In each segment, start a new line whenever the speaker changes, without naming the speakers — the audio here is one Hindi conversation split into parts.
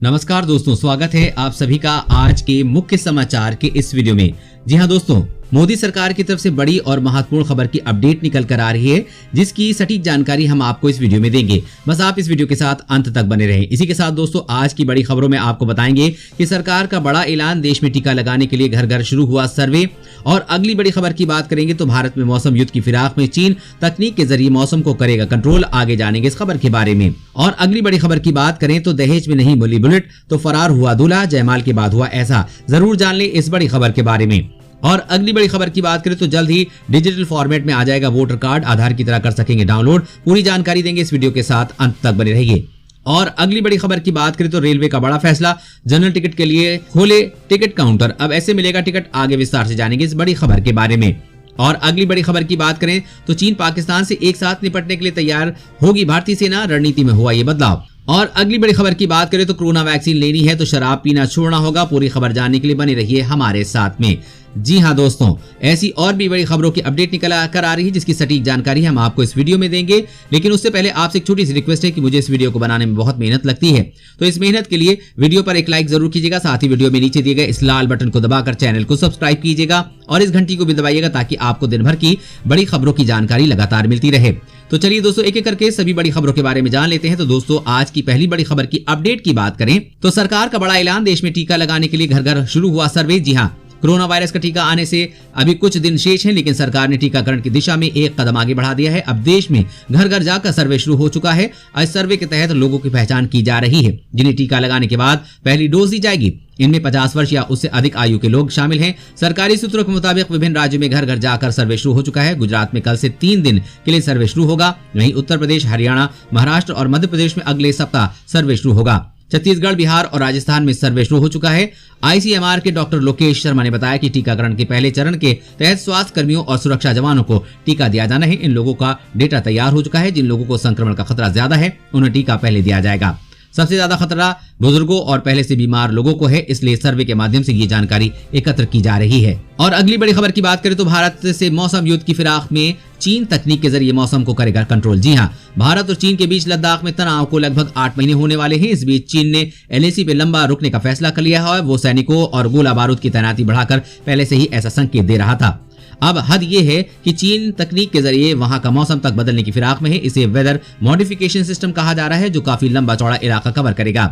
नमस्कार दोस्तों, स्वागत है आप सभी का आज के मुख्य समाचार के इस वीडियो में। जी हां दोस्तों, मोदी सरकार की तरफ से बड़ी और महत्वपूर्ण खबर की अपडेट निकल कर आ रही है, जिसकी सटीक जानकारी हम आपको इस वीडियो में देंगे। बस आप इस वीडियो के साथ अंत तक बने रहें। इसी के साथ दोस्तों, आज की बड़ी खबरों में आपको बताएंगे कि सरकार का बड़ा ऐलान, देश में टीका लगाने के लिए घर घर शुरू हुआ सर्वे। और अगली बड़ी खबर की बात करेंगे तो भारत में मौसम युद्ध की फिराक में चीन तकनीक के जरिए मौसम को करेगा कंट्रोल। आगे जानेंगे इस खबर के बारे में। और अगली बड़ी खबर की बात करें तो दहेज में नहीं मिली बुलेट तो फरार हुआ दूल्हा, जयमाल के बाद हुआ ऐसा। जरूर जान ले इस बड़ी खबर के बारे में। और अगली बड़ी खबर की बात करें तो जल्द ही डिजिटल फॉर्मेट में आ जाएगा वोटर कार्ड, आधार की तरह कर सकेंगे डाउनलोड। पूरी जानकारी देंगे इस वीडियो के साथ, अंत तक बने रहिए। और अगली बड़ी खबर की बात करें तो रेलवे का बड़ा फैसला, जनरल टिकट के लिए खोले टिकट काउंटर, अब ऐसे मिलेगा टिकट। आगे विस्तार से जानेंगे इस बड़ी खबर के बारे में। और अगली बड़ी खबर की बात करें तो चीन पाकिस्तान से एक साथ निपटने के लिए तैयार होगी भारतीय सेना, रणनीति में हुआ ये बदलाव। और अगली बड़ी खबर की बात करें तो कोरोना वैक्सीन लेनी है तो शराब पीना छोड़ना होगा। पूरी खबर जानने के लिए बने रहिए हमारे साथ में। जी हां दोस्तों, ऐसी और भी बड़ी खबरों की अपडेट निकल कर आ रही है, जिसकी सटीक जानकारी हम आपको इस वीडियो में देंगे। लेकिन उससे पहले आपसे एक छोटी सी रिक्वेस्ट है कि मुझे इस वीडियो को बनाने में बहुत मेहनत लगती है, तो इस मेहनत के लिए वीडियो पर एक लाइक जरूर कीजिएगा। साथ ही वीडियो में नीचे दिए गए इस लाल बटन को दबाकर चैनल को सब्सक्राइब कीजिएगा और इस घंटी को भी दबाइएगा, ताकि आपको दिन भर की बड़ी खबरों की जानकारी लगातार मिलती रहे। तो चलिए दोस्तों, एक एक करके सभी बड़ी खबरों के बारे में जान लेते हैं। तो दोस्तों, आज की पहली बड़ी खबर की अपडेट की बात करें तो सरकार का बड़ा ऐलान, देश में टीका लगाने के लिए घर घर शुरू हुआ सर्वे। जी हाँ, कोरोना वायरस का टीका आने से अभी कुछ दिन शेष हैं, लेकिन सरकार ने टीकाकरण की दिशा में एक कदम आगे बढ़ा दिया है। अब देश में घर घर जाकर सर्वे शुरू हो चुका है। इस सर्वे के तहत लोगों की पहचान की जा रही है, जिन्हें टीका लगाने के बाद पहली डोज दी जाएगी। इनमें 50 वर्ष या उससे अधिक आयु के लोग शामिल हैं। सरकारी सूत्रों के मुताबिक विभिन्न राज्यों में घर घर जाकर सर्वे शुरू हो चुका है। गुजरात में कल से 3 दिन के लिए सर्वे शुरू होगा। वहीं उत्तर प्रदेश, हरियाणा, महाराष्ट्र और मध्य प्रदेश में अगले सप्ताह सर्वे शुरू होगा। छत्तीसगढ़, बिहार और राजस्थान में सर्वे शुरू हो चुका है। आईसीएमआर के डॉक्टर लोकेश शर्मा ने बताया कि टीकाकरण के पहले चरण के तहत स्वास्थ्य कर्मियों और सुरक्षा जवानों को टीका दिया जाना है। इन लोगों का डेटा तैयार हो चुका है। जिन लोगों को संक्रमण का खतरा ज्यादा है, उन्हें टीका पहले दिया जाएगा। सबसे ज्यादा खतरा बुजुर्गों और पहले से बीमार लोगों को है, इसलिए सर्वे के माध्यम से ये जानकारी एकत्र की जा रही है। और अगली बड़ी खबर की बात करें तो भारत से मौसम युद्ध की फिराक में चीन तकनीक के जरिए मौसम को करेगा कंट्रोल। जी हाँ, भारत और चीन के बीच लद्दाख में तनाव को लगभग 8 महीने होने वाले हैं। इस बीच चीन ने एलएसी पे लंबा रुकने का फैसला कर लिया है। वो सैनिकों और गोला बारूद की तैनाती बढ़ाकर पहले से ही ऐसा संकेत दे रहा था। अब हद ये है कि चीन तकनीक के जरिए वहां का मौसम तक बदलने की फिराक में है। इसे वेदर मॉडिफिकेशन सिस्टम कहा जा रहा है, जो काफी लंबा चौड़ा इलाका कवर करेगा।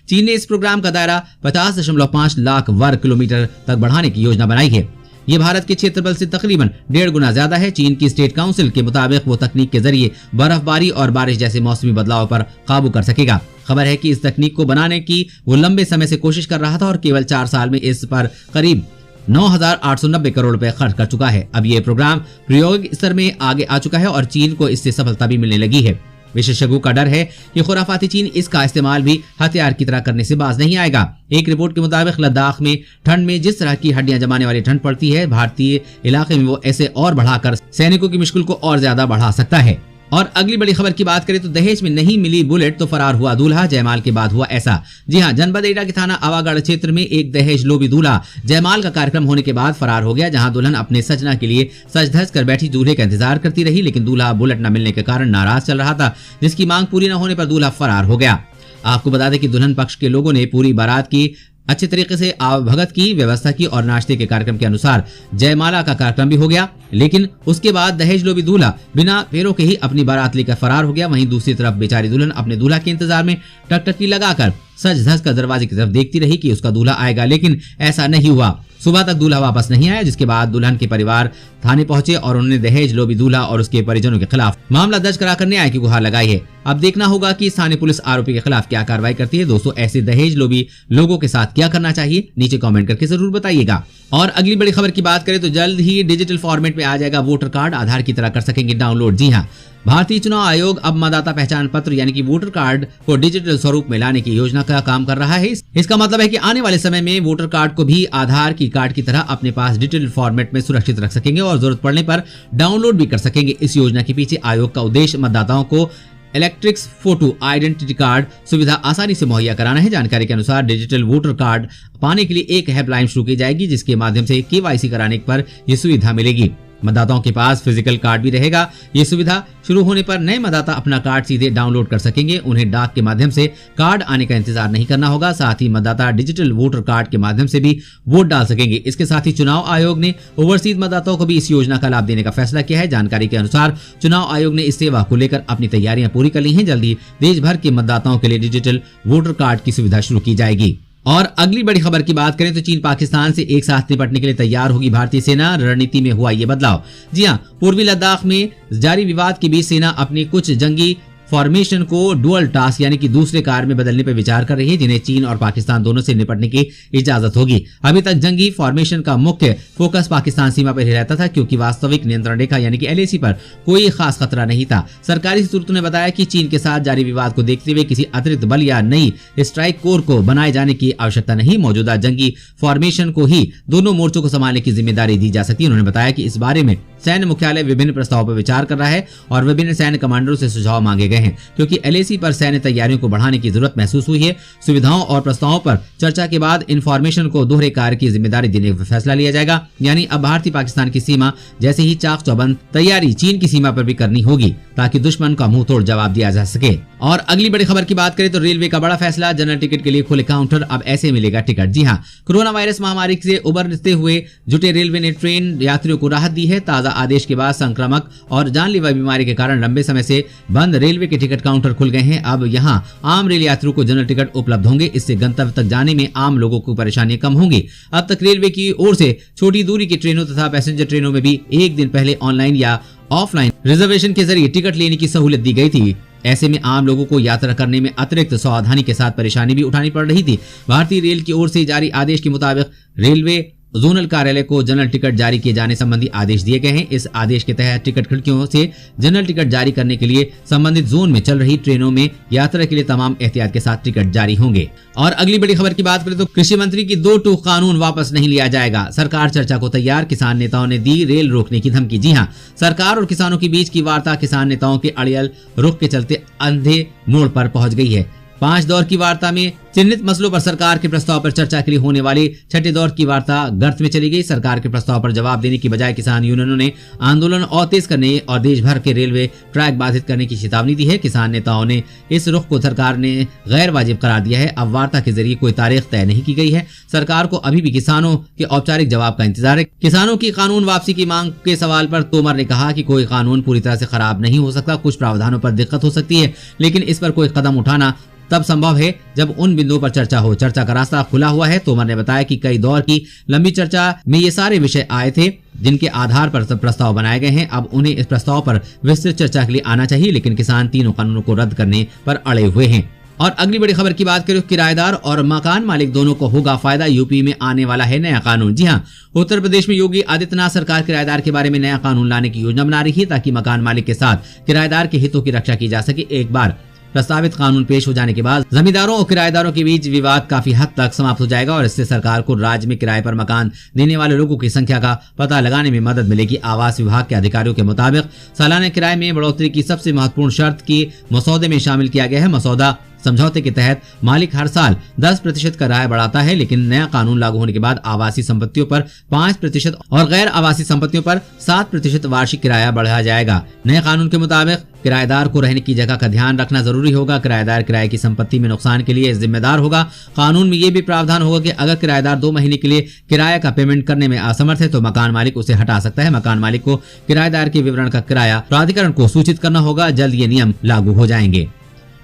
चीन ने इस प्रोग्राम का दायरा 50.5 लाख वर्ग किलोमीटर तक बढ़ाने की योजना बनाई है। ये भारत के क्षेत्रफल से तकरीबन 1.5 गुना ज्यादा है। चीन की स्टेट काउंसिल के मुताबिक वो तकनीक के जरिए बर्फबारी और बारिश जैसे मौसमी बदलाव पर काबू कर सकेगा। खबर है कि इस तकनीक को बनाने की वो लंबे समय से कोशिश कर रहा था और केवल 4 साल में इस पर करीब 9,890 करोड़ रुपए खर्च कर चुका है। अब ये प्रोग्राम प्रायोगिक स्तर में आगे आ चुका है और चीन को इससे सफलता भी मिलने लगी है। विशेषज्ञों का डर है कि खुराफाती चीन इसका इस्तेमाल भी हथियार की तरह करने से बाज नहीं आएगा। एक रिपोर्ट के मुताबिक लद्दाख में ठंड में जिस तरह की हड्डियां जमाने वाली ठंड पड़ती है, भारतीय इलाके में वो ऐसे और बढ़ाकर सैनिकों की मुश्किल को और ज्यादा बढ़ा सकता है। और अगली बड़ी खबर की बात करें तो दहेज में नहीं मिली बुलेट तो फरार हुआ दूल्हा, जयमाल के बाद हुआ ऐसा। जी हां, जनपद एटा के थाना आवागढ़ क्षेत्र में एक दहेज लोभी दूल्हा जयमाल का कार्यक्रम होने के बाद फरार हो गया। जहां दुल्हन अपने सजना के लिए सज धज कर बैठी दूल्हे का इंतजार करती रही, लेकिन दूल्हा बुलेट न मिलने के कारण नाराज चल रहा था, जिसकी मांग पूरी न होने पर दूल्हा फरार हो गया। आपको बता दें कि दुल्हन पक्ष के लोगों ने पूरी बारात की अच्छे तरीके से आवभगत की व्यवस्था की और नाश्ते के कार्यक्रम के अनुसार जयमाला का कार्यक्रम भी हो गया। लेकिन उसके बाद दहेज लोभी दूल्हा बिना फेरों के ही अपनी बारात लेकर फरार हो गया। वहीं दूसरी तरफ बेचारी दुल्हन अपने दूल्हा के इंतजार में टकटकी लगाकर सज धज कर दरवाजे की तरफ देखती रही कि उसका दूल्हा आएगा, लेकिन ऐसा नहीं हुआ। सुबह तक दूल्हा वापस नहीं आया, जिसके बाद दुल्हन के परिवार थाने पहुंचे और उन्होंने दहेज लोभी दूल्हा और उसके परिजनों के खिलाफ मामला दर्ज कराकर न्याय की गुहार लगाई है। अब देखना होगा कि स्थानीय पुलिस आरोपी के खिलाफ क्या कार्रवाई करती है। दोस्तों, ऐसे दहेज लोभी लोगों के साथ क्या करना चाहिए, नीचे कमेंट करके जरूर बताइएगा। और अगली बड़ी खबर की बात करें तो जल्द ही डिजिटल फॉर्मेट में आ जाएगा वोटर कार्ड, आधार की तरह कर सकेंगे डाउनलोड। जी हाँ, भारतीय चुनाव आयोग अब मतदाता पहचान पत्र यानी कि वोटर कार्ड को डिजिटल स्वरूप में लाने की योजना का काम कर रहा है। इसका मतलब है कि आने वाले समय में वोटर कार्ड को भी आधार की कार्ड की तरह अपने पास डिजिटल फॉर्मेट में सुरक्षित रख सकेंगे और जरूरत पड़ने पर डाउनलोड भी कर सकेंगे। इस योजना के पीछे आयोग का उद्देश्य मतदाताओं को इलेक्ट्रिक फोटो आइडेंटिटी कार्ड सुविधा आसानी से मुहैया कराना है। जानकारी के अनुसार डिजिटल वोटर कार्ड पाने के लिए एक हेल्पलाइन शुरू की जाएगी, जिसके माध्यम से केवाईसी कराने पर यह सुविधा मिलेगी। मतदाताओं के पास फिजिकल कार्ड भी रहेगा। ये सुविधा शुरू होने पर नए मतदाता अपना कार्ड सीधे डाउनलोड कर सकेंगे। उन्हें डाक के माध्यम से कार्ड आने का इंतजार नहीं करना होगा। साथ ही मतदाता डिजिटल वोटर कार्ड के माध्यम से भी वोट डाल सकेंगे। इसके साथ ही चुनाव आयोग ने ओवरसीज मतदाताओं को भी इस योजना का लाभ देने का फैसला किया है। जानकारी के अनुसार चुनाव आयोग ने इस सेवा को लेकर अपनी तैयारियां पूरी कर ली हैं। जल्दी देश भर के मतदाताओं के लिए डिजिटल वोटर कार्ड की सुविधा शुरू की जाएगी। और अगली बड़ी खबर की बात करें तो चीन पाकिस्तान से एक साथ निपटने के लिए तैयार होगी भारतीय सेना। रणनीति में हुआ ये बदलाव। जी हां, पूर्वी लद्दाख में जारी विवाद के बीच सेना अपनी कुछ जंगी फॉर्मेशन को डुअल टास्क यानी कि दूसरे कार्य में बदलने पर विचार कर रही है, जिन्हें चीन और पाकिस्तान दोनों से निपटने की इजाजत होगी। अभी तक जंगी फॉर्मेशन का मुख्य फोकस पाकिस्तान सीमा पर ही रहता था, क्योंकि वास्तविक नियंत्रण रेखा यानी कि LAC पर कोई खास खतरा नहीं था। सरकारी सूत्रों ने बताया कि चीन के साथ जारी विवाद को देखते हुए किसी अतिरिक्त बल या नई स्ट्राइक कोर को बनाए जाने की आवश्यकता नहीं। मौजूदा जंगी फॉर्मेशन को ही दोनों मोर्चों को संभालने की जिम्मेदारी दी जा सकती है। उन्होंने बताया कि इस बारे में सैन्य मुख्यालय विभिन्न प्रस्तावों पर विचार कर रहा है और विभिन्न सैन्य कमांडरों से सुझाव मांगे गए हैं, क्योंकि LAC पर सैन्य तैयारियों को बढ़ाने की जरूरत महसूस हुई है। सुविधाओं और प्रस्तावों पर चर्चा के बाद इन्फॉर्मेशन को दोहरे कार्य की जिम्मेदारी देने का फैसला लिया जाएगा। यानी अब भारतीय पाकिस्तान की सीमा जैसे ही चाक चौबंद तैयारी चीन की सीमा पर भी करनी होगी, ताकि दुश्मन का मुंह तोड़ जवाब दिया जा सके। और अगली बड़ी खबर की बात करें तो रेलवे का बड़ा फैसला, जनरल टिकट के लिए खुले काउंटर, अब ऐसे मिलेगा टिकट। जी हाँ, कोरोना वायरस महामारी से उबरते हुए जुटे रेलवे ने ट्रेन यात्रियों को राहत दी है। ताजा आदेश के बाद संक्रामक और जानलेवा बीमारी के कारण लंबे समय से बंद रेलवे के टिकट काउंटर खुल गए हैं। अब यहां आम रेल यात्रियों को जनरल टिकट उपलब्ध होंगे। इससे गंतव्य तक जाने में आम लोगों को परेशानियां कम होंगी। अब तक रेलवे की ओर से छोटी दूरी की ट्रेनों तथा पैसेंजर ट्रेनों में भी एक दिन पहले ऑनलाइन या ऑफलाइन रिजर्वेशन के जरिए टिकट लेने की सहूलियत दी गई थी। ऐसे में आम लोगों को यात्रा करने में अतिरिक्त सावधानी के साथ परेशानी भी उठानी पड़ रही थी। भारतीय रेल की ओर से जारी आदेश के मुताबिक रेलवे जोनल कार्यालय को जनरल टिकट जारी किए जाने संबंधी आदेश दिए गए हैं। इस आदेश के तहत टिकट खिड़कियों से जनरल टिकट जारी करने के लिए संबंधित जोन में चल रही ट्रेनों में यात्रा के लिए तमाम एहतियात के साथ टिकट जारी होंगे। और अगली बड़ी खबर की बात करें तो कृषि मंत्री की 2 टूक कानून वापस नहीं लिया जाएगा। सरकार चर्चा को तैयार, किसान नेताओं ने दी रेल रोकने की धमकी। जी हाँ, सरकार और किसानों के बीच की वार्ता किसान नेताओं के अड़ियल रुख के चलते अंधे मोड़ पर पहुंच गई है। 5 दौर की वार्ता में चिन्हित मसलों पर सरकार के प्रस्ताव पर चर्चा के लिए होने वाली 6ठे दौर की वार्ता गर्त में चली गई। सरकार के प्रस्ताव पर जवाब देने की बजाय किसान यूनियनों ने आंदोलन और तेज करने और देश भर के रेलवे ट्रैक बाधित करने की चेतावनी दी है। किसान नेताओं ने इस रुख को सरकार ने गैर वाजिब करार दिया है। अब वार्ता के जरिए कोई तारीख तय नहीं की गई है। सरकार को अभी भी किसानों के औपचारिक जवाब का इंतजार है। किसानों की कानून वापसी की मांग के सवाल पर तोमर ने कहा कि कोई कानून पूरी तरह से खराब नहीं हो सकता, कुछ प्रावधानों पर दिक्कत हो सकती है, लेकिन इस पर कोई कदम उठाना तब संभव है जब उन बिंदुओं पर चर्चा हो। चर्चा का रास्ता खुला हुआ है। तोमर ने बताया कि कई दौर की लंबी चर्चा में ये सारे विषय आए थे जिनके आधार पर प्रस्ताव बनाए गए हैं। अब उन्हें इस प्रस्ताव पर विस्तृत चर्चा के लिए आना चाहिए, लेकिन किसान तीनों कानूनों को रद्द करने पर अड़े हुए हैं। और अगली बड़ी खबर की बात करें, किराएदार और मकान मालिक दोनों को होगा फायदा, यूपी में आने वाला है नया कानून। जी हाँ, उत्तर प्रदेश में योगी आदित्यनाथ सरकार किराएदार के बारे में नया कानून लाने की योजना बना रही है, ताकि मकान मालिक के साथ किराएदार के हितों की रक्षा की जा सके। एक बार प्रस्तावित कानून पेश हो जाने के बाद जमींदारों और किराएदारों के बीच विवाद काफी हद तक समाप्त हो जाएगा और इससे सरकार को राज्य में किराए पर मकान देने वाले लोगों की संख्या का पता लगाने में मदद मिलेगी। आवास विभाग के अधिकारियों के मुताबिक सालाना किराए में बढ़ोतरी की सबसे महत्वपूर्ण शर्त की मसौदे में शामिल किया गया है। मसौदा समझौते के तहत मालिक हर साल 10% किराया बढ़ाता है, लेकिन नया कानून लागू होने के बाद आवासीय संपत्तियों पर 5% और गैर आवासीय संपत्तियों पर 7% वार्षिक किराया बढ़ाया जाएगा। नए कानून के मुताबिक किराएदार को रहने की जगह का ध्यान रखना जरूरी होगा। किराएदार किराए की संपत्ति में नुकसान के लिए जिम्मेदार होगा। कानून में ये भी प्रावधान होगा कि अगर किराएदार 2 महीने के लिए किराया का पेमेंट करने में असमर्थ है तो मकान मालिक उसे हटा सकता है। मकान मालिक को किराएदार के विवरण का किराया प्राधिकरण को सूचित करना होगा। जल्द ये नियम लागू हो जाएंगे।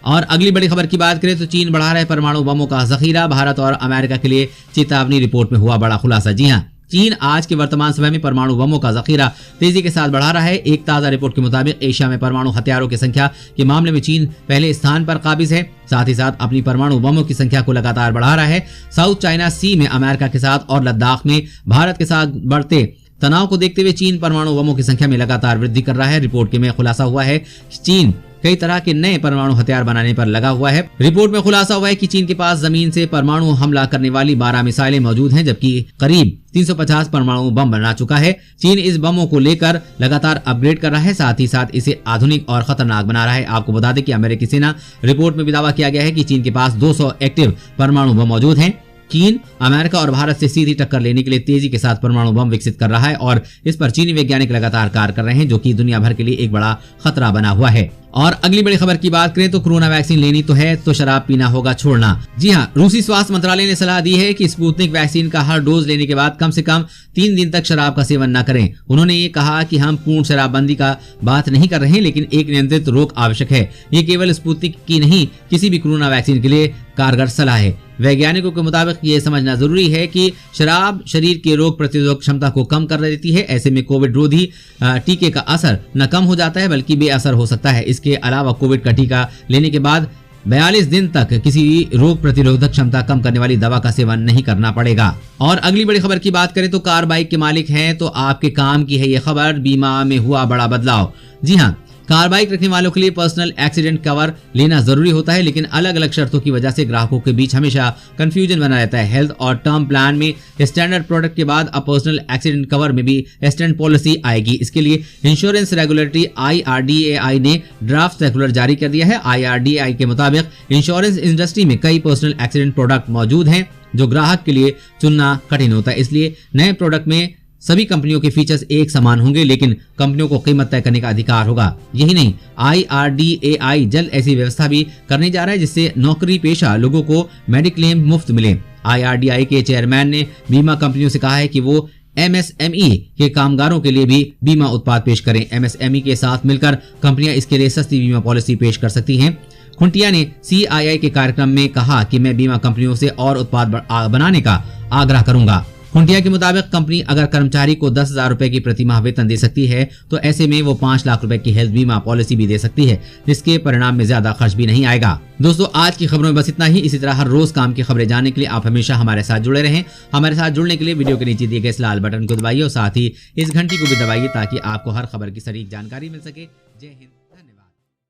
और अगली बड़ी खबर की बात करें तो चीन बढ़ा रहा है परमाणु बमों का जखीरा, भारत और अमेरिका के लिए चेतावनी। रिपोर्ट में हुआ बड़ा खुलासा। जी हां, चीन आज के वर्तमान समय में परमाणु बमों का जखीरा तेजी के साथ बढ़ा रहा है। एक ताजा रिपोर्ट के मुताबिक एशिया में परमाणु हथियारों की संख्या के मामले में चीन पहले स्थान पर काबिज है। साथ ही साथ अपनी परमाणु बमों की संख्या को लगातार बढ़ा रहा है। साउथ चाइना सी में अमेरिका के साथ और लद्दाख में भारत के साथ बढ़ते तनाव को देखते हुए चीन परमाणु बमों की संख्या में लगातार वृद्धि कर रहा है। रिपोर्ट में खुलासा हुआ है कि चीन कई तरह के नए परमाणु हथियार बनाने पर लगा हुआ है। रिपोर्ट में खुलासा हुआ है कि चीन के पास जमीन से परमाणु हमला करने वाली 12 मिसाइलें मौजूद हैं, जबकि करीब 350 परमाणु बम बना चुका है। चीन इस बमों को लेकर लगातार अपग्रेड कर रहा है, साथ ही साथ इसे आधुनिक और खतरनाक बना रहा है। आपको बता दें कि अमेरिकी सेना रिपोर्ट में भी दावा किया गया है कि चीन के पास 200 एक्टिव परमाणु बम मौजूद हैं। चीन अमेरिका और भारत से सीधी टक्कर लेने के लिए तेजी के साथ परमाणु बम विकसित कर रहा है और इस पर चीनी वैज्ञानिक लगातार कार्य कर रहे हैं, जो कि दुनिया भर के लिए एक बड़ा खतरा बना हुआ है। और अगली बड़ी खबर की बात करें तो कोरोना वैक्सीन लेनी तो है तो शराब पीना होगा छोड़ना। जी हाँ, रूसी स्वास्थ्य मंत्रालय ने सलाह दी है कि स्पुतनिक वैक्सीन का हर डोज लेने के बाद कम से कम 3 दिन तक शराब का सेवन न करें। उन्होंने ये कहा कि हम पूर्ण शराबबंदी का बात नहीं कर रहे हैं, लेकिन एक नियंत्रित रोक आवश्यक है। ये केवल स्पुतनिक की नहीं, किसी भी कोरोना वैक्सीन के लिए कारगर सलाह है। वैज्ञानिकों के मुताबिक ये समझना जरूरी है कि शराब शरीर के रोग प्रतिरोधक क्षमता को कम कर देती है। ऐसे में कोविड रोधी टीके का असर न कम हो जाता है बल्कि बेअसर हो सकता है। इसके अलावा कोविड का टीका लेने के बाद 42 दिन तक किसी रोग प्रतिरोधक क्षमता कम करने वाली दवा का सेवन नहीं करना पड़ेगा। और अगली बड़ी खबर की बात करें तो कार बाइक के मालिक हैं तो आपके काम की है ये खबर, बीमा में हुआ बड़ा बदलाव। जी हाँ, कार बाइक रखने वालों के लिए पर्सनल एक्सीडेंट कवर लेना जरूरी होता है, लेकिन अलग अलग शर्तों की वजह से ग्राहकों के बीच हमेशा कंफ्यूजन बना रहता है। हेल्थ और टर्म प्लान में स्टैंडर्ड प्रोडक्ट के बाद अब पर्सनल एक्सीडेंट कवर में भी स्टैंडर्ड पॉलिसी आएगी। इसके लिए इंश्योरेंस रेगुलेटरी IRDAI ने ड्राफ्ट सर्कुलर जारी कर दिया है। IRDAI के मुताबिक इंश्योरेंस इंडस्ट्री में कई पर्सनल एक्सीडेंट प्रोडक्ट मौजूद हैं जो ग्राहक के लिए चुनना कठिन होता है। इसलिए नए प्रोडक्ट में सभी कंपनियों के फीचर्स एक समान होंगे, लेकिन कंपनियों को कीमत तय करने का अधिकार होगा। यही नहीं, IRDAI जल्द ऐसी व्यवस्था भी करने जा रहा है जिससे नौकरी पेशा लोगों को मेडिक्लेम मुफ्त मिले। IRDAI के चेयरमैन ने बीमा कंपनियों से कहा है कि वो MSME के कामगारों के लिए भी बीमा उत्पाद पेश करें। MSME के साथ मिलकर कंपनियां इसके लिए सस्ती बीमा पॉलिसी पेश कर सकती हैं। खुंटिया ने CII के कार्यक्रम में कहा कि मैं बीमा कंपनियों से और उत्पाद बनाने का आग्रह करूंगा। खुंटिया के मुताबिक कंपनी अगर कर्मचारी को 10,000 रुपए की प्रतिमाह वेतन दे सकती है तो ऐसे में वो 5 लाख रुपए की हेल्थ बीमा पॉलिसी भी दे सकती है, जिसके परिणाम में ज्यादा खर्च भी नहीं आएगा। दोस्तों, आज की खबरों में बस इतना ही। इसी तरह हर रोज काम की खबरें जानने के लिए आप हमेशा हमारे साथ जुड़े रहें। हमारे साथ जुड़ने के लिए वीडियो के नीचे दिए गए इस लाल बटन को दबाइए और साथ ही इस घंटी को भी दबाइए ताकि आपको हर खबर की सटीक जानकारी मिल सके। जय हिंद।